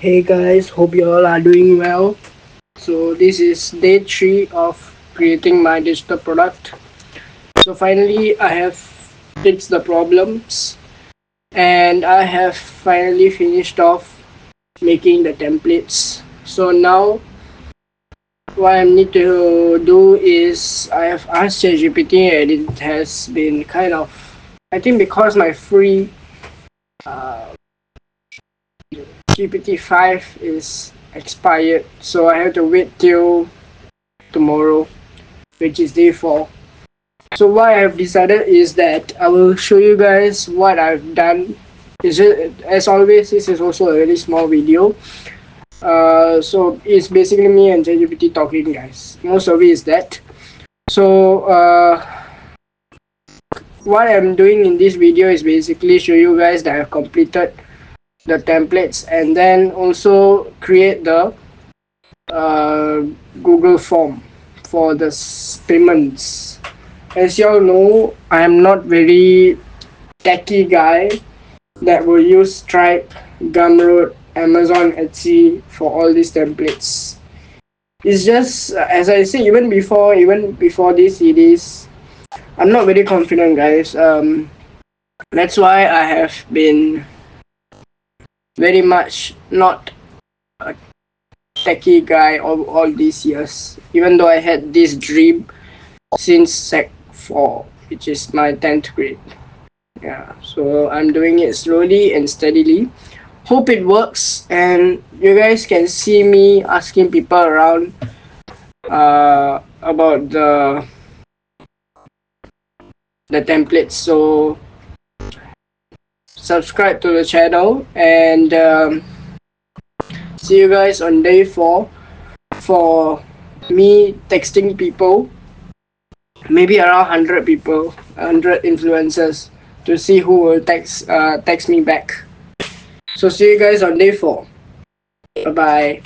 Hey guys, hope you all are doing well. So this is day 3 of creating my digital product. So finally I have fixed the problems and I have finally finished off making the templates. So now what I need to do is I have asked ChatGPT and it has been kind of, I think because my free uh, GPT-5 is expired, so I have to wait till tomorrow, which is day 4. So what I have decided is that I will show you guys what I've done. As always, this is also a very small video. So it's basically me and ChatGPT talking, guys. Most of it is that. So what I'm doing in this video is basically show you guys that I've completed the templates and then also create the uh, Google form for the payments. As y'all know, I am not very techy guy that will use Stripe, Gumroad, Amazon, Etsy for all these templates. It's just as I say, even before this, it is. I'm not very confident, guys. That's why I have been very much not a techie guy all these years. Even though I had this dream since Sec 4, which is my 10th grade. Yeah, so I'm doing it slowly and steadily. Hope it works, and you guys can see me asking people around about the templates. So subscribe to the channel and see you guys on day 4 for me texting people, maybe around 100 people, 100 influencers, to see who will text me back. So see you guys on day 4. Bye bye.